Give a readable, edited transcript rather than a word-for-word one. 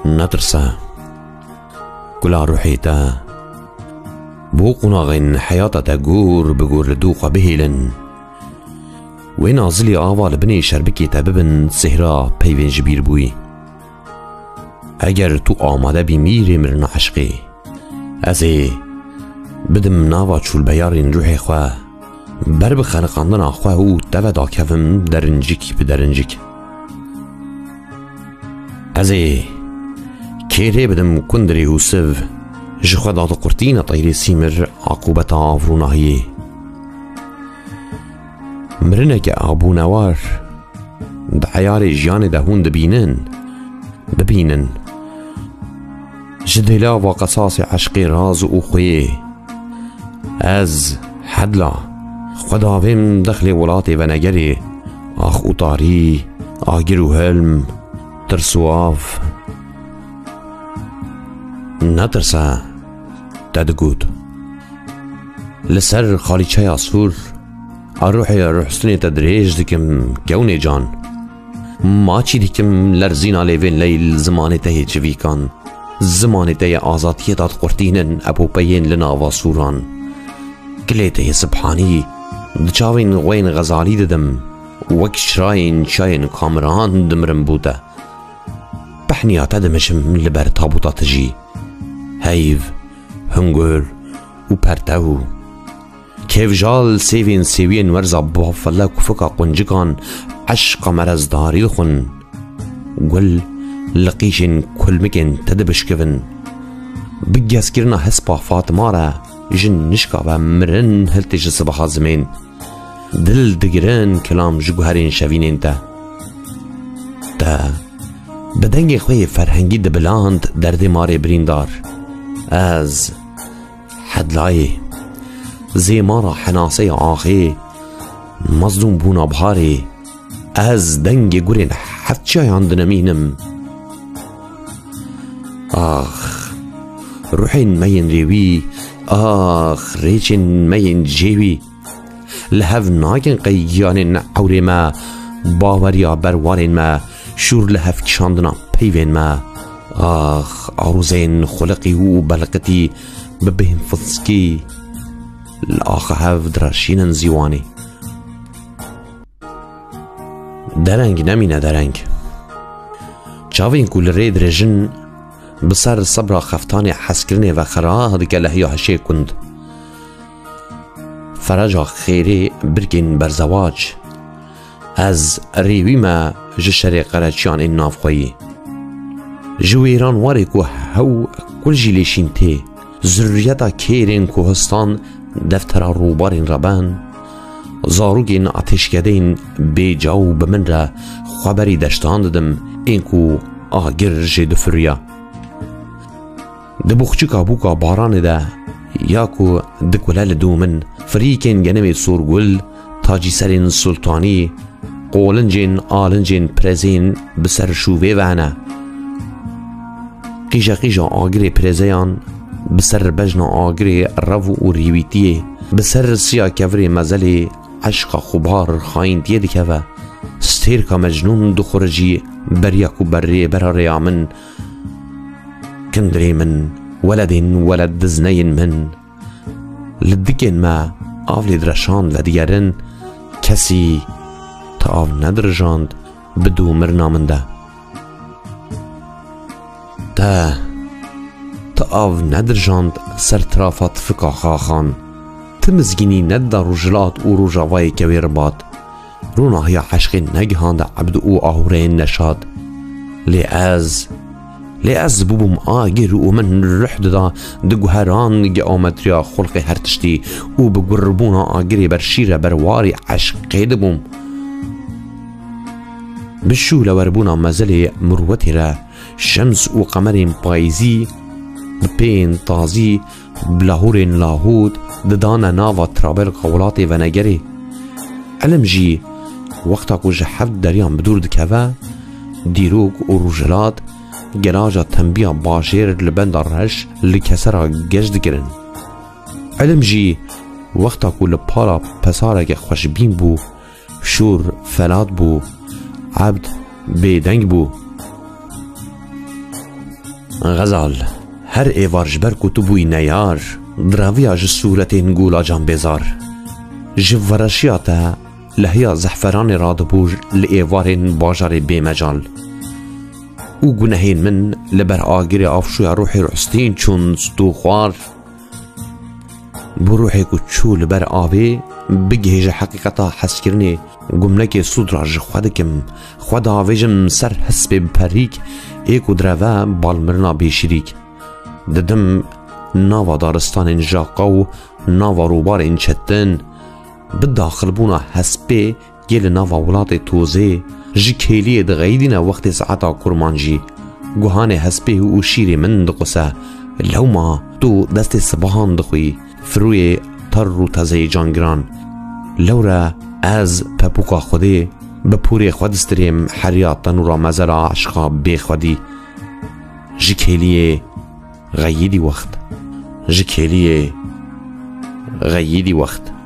نترسى كلا روحيتا بوقنا غين حياتا تقور بقور دوقة بهيلن وين أزلي آوا لبني شربكي تببن سهرا بيوين جبير بوي اگر تو آماده بی میری مرنا عشقی ازی بدم ناوا چول بیارین روحی خواه بر بخلقاندن خواه او دودا کفم درنجیک بدرنجیک ازی کیره بدم کندری حوسف جخوا داد قرتین طیری سیمر عقوبت آفروناهی مرنک آبو نوار دعیار جیان دهون ببینن جدلا و قصاص عشقی راز و خویه از حدلا خداویم دخل ولاتی و نگری آخ و طاری آگر و هلم ترسواف نترسه تدگود لسر خالیچه اصفور اروحی رحستنی تدریج دکم گونه جان ما چی دیکم لرزین آلیوین لیل زمانی تهی چوی کن زمانی تهی آزادی داد قرتینن ابو بین لناوا سوران کلی تهی سبحانی دچاوین غوین غزالی ددم وک شراین چاین کامران دمرم بوده بحنیاتا دمشم لبر تابوتات جی هیف هنگول و پرتاو کیف جال سیوین سیوین ورزا بافلا کفکا قنجکان عشق مرز داری خون گل لقیشن کل مکن تدبش کفن بگیس کرنا حس با فاطمه را جن نشکا و مرن هلتش صبح زمین دل دگرن کلام جگوهرین شوینین تا بدنگ خوی فرهنگی دبلاند درد ماره بریندار از حدلای زیمارا حناسه آخی مظلوم بونا بهاری از دنگ گورین حدچایان دنمینم آخ روحین مین ریوی آخ ریچین مین جیوی لحف ناگن قیانین عوری ما باوریا بروارین ما شور لحف کشاندنا پیوین ما آخ عروزین خلقی و بلقتی ببین فضسکی الآخ هف درشینن زیوانی درنگ نمینه درنگ چاوین کل رید رجن بسر صبر خفتان حسکرنه و خراه دکه لحیا هشه کند فرجا خیره برگین برزواج از ریوی ما جشر قرچیان این ناف خویی جویران واره که هو کل جیلیشین تی ذریتا کیرین کوهستان دفتر روبارین ربان زاروگین آتشکدین بی جاو بمن را خبری دشتان دادم اینکو آگر جد فریا دبوخچکا بوکا باران ده یاکو دکولال دومن فریکین گنم سورگل تاجی سرین سلطانی قولنجین آلنجین پرزین بسر شووه وانه قیجا قیجا آگر پرزیان بسر بجنا آگر رو و ریویتیه بسر سیا کفری مزلی عشق خوبار خاین دیه دیکه و ستیر که مجنون دو خورجی بریاکو بری براری آمن کندری من ولدین ولد دزنین من لدکین ما آولی درشاند و دیگرن کسی تا آو ندرجاند بدو مرنامنده تا آو ندرجاند سرطرافات فکا خاخان تمزگینی ندda روجلات و روجاوای کویر باد روناهی عشقی نگهاند عبد او آهورین نشاد لیاز بوبم آگر و من رح دا دگوهران گامتریا خلق هر تشتی و بگربونا آگری بر شیر برواری عشقی دبوم بشو لوربونا مزلی مروتی را شمس و قمرین پایزی بپین تازی بلاهورین لاهود ددانا ناوا ترابل قولاتی و نگری علم جی وقتا کو جحفت دریان بدور دکوه دیروگ و روجلات گراجا تنبیا باشیر لبند رهش لکسرا گجد گرن علم جی وقتا کو لپارا پسارک خوشبین بو شور فلات بو عبد بیدنگ بو غزال هر ایوار جبر کتبوی نیار دراویا ج صورتین گولا جان بیزار جورشیاتا لحیا زحفران رادبوج لایوارین باجار بیمجال او گناهین من لبر آگر آفشوی روحی رستین چون ستو خوار بو روحی کچو لبر آبی بگهیج حقیقتا حس کرنی گمنک سود را خودکم خود آویجم سر حس بپریک ایکو دروه بالمرنا بیشیریک ددم ناوا دارستان جاقا و ناوا روبار انچتن بداخل بونا حسبه گل ناوا ولات توزه جی کلیه دغیدین وقت ساعتا کرمانجی گوهان حسبه و شیر من دقسه لو ما تو دست سباهان دخوی فروی تر رو تزه جانگران لورا از پپوکا خوده بپوری خود استریم حریات تنورا مزر عشقا بی خودی جی کلیه غیدی وقت جی کلیه غیدی وقت